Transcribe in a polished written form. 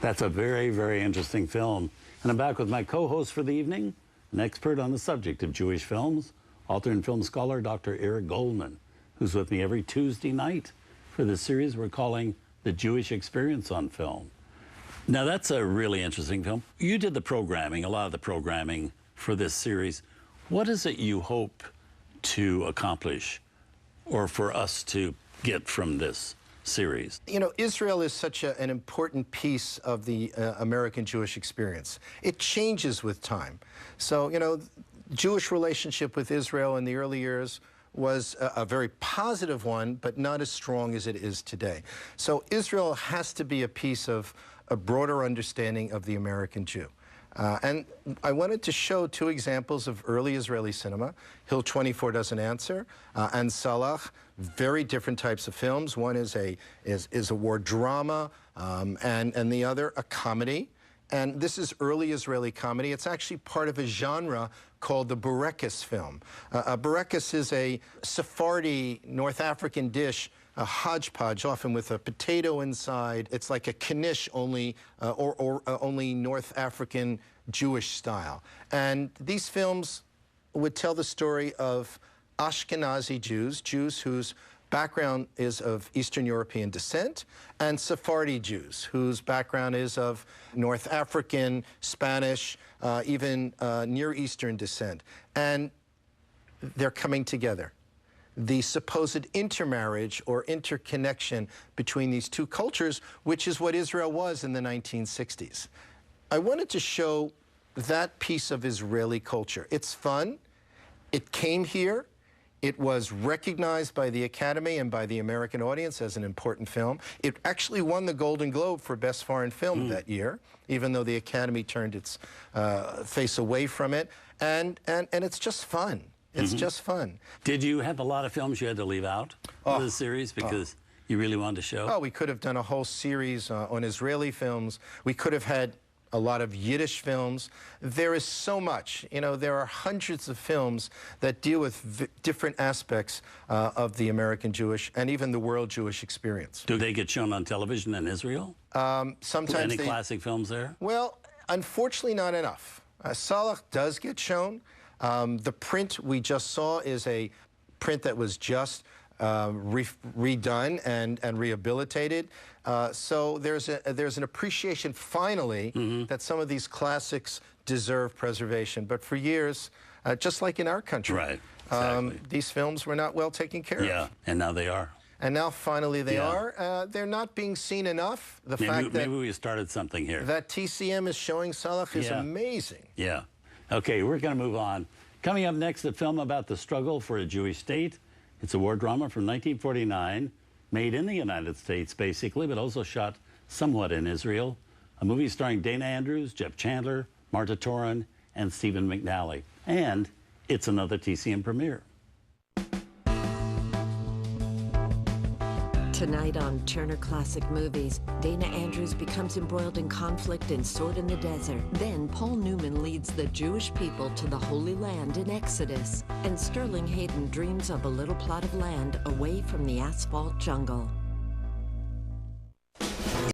That's a very, very interesting film. And I'm back with my co-host for the evening, an expert on the subject of Jewish films, author and film scholar, Dr. Eric Goldman, who's with me every Tuesday night for the series we're calling The Jewish Experience on Film. Now, that's a really interesting film. You did the programming, a lot of the programming for this series. What is it you hope to accomplish or for us to get from this series? You know, Israel is such an important piece of the American Jewish experience. It changes with time. So, you know, Jewish relationship with Israel in the early years was a very positive one, but not as strong as it is today. So Israel has to be a piece of a broader understanding of the American Jew. And I wanted to show two examples of early Israeli cinema. Hill 24 Doesn't Answer and Sallah, very different types of films. One is a war drama and the other a comedy. And this is early Israeli comedy. It's actually part of a genre called the Burekis film. A Burekis is a Sephardi North African dish, a hodgepodge, often with a potato inside. It's like a knish, only only North African Jewish style. And these films would tell the story of Ashkenazi Jews, Jews whose background is of Eastern European descent, and Sephardi Jews, whose background is of North African, Spanish, even Near Eastern descent. And they're coming together. The supposed intermarriage or interconnection between these two cultures, which is what Israel was in the 1960s. I wanted to show that piece of Israeli culture. It's fun. It came here. It was recognized by the Academy and by the American audience as an important film. It actually won the Golden Globe for Best Foreign Film that year, even though the Academy turned its face away from it. And it's just fun. It's just fun. Did you have a lot of films you had to leave out of the series because you really wanted to show? Oh, we could have done a whole series on Israeli films. We could have had a lot of Yiddish films. There is so much. You know, there are hundreds of films that deal with different aspects of the American Jewish and even the world Jewish experience. Do they get shown on television in Israel? Sometimes Any classic films there? Well, unfortunately not enough. Sallah does get shown. The print we just saw is a print that was just redone and rehabilitated. So there's an appreciation finally that some of these classics deserve preservation. But for years, just like in our country, right, exactly. These films were not well taken care of. Yeah, and now they are. And now finally they are. They're not being seen enough. The fact that maybe we started something here. That TCM is showing Sallah is amazing. Yeah. Okay, we're going to move on. Coming up next, a film about the struggle for a Jewish state. It's a war drama from 1949, made in the United States, basically, but also shot somewhat in Israel. A movie starring Dana Andrews, Jeff Chandler, Marta Toran, and Stephen McNally. And it's another TCM premiere. Tonight on Turner Classic Movies, Dana Andrews becomes embroiled in conflict in Sword in the Desert. Then Paul Newman leads the Jewish people to the Holy Land in Exodus. And Sterling Hayden dreams of a little plot of land away from the asphalt jungle.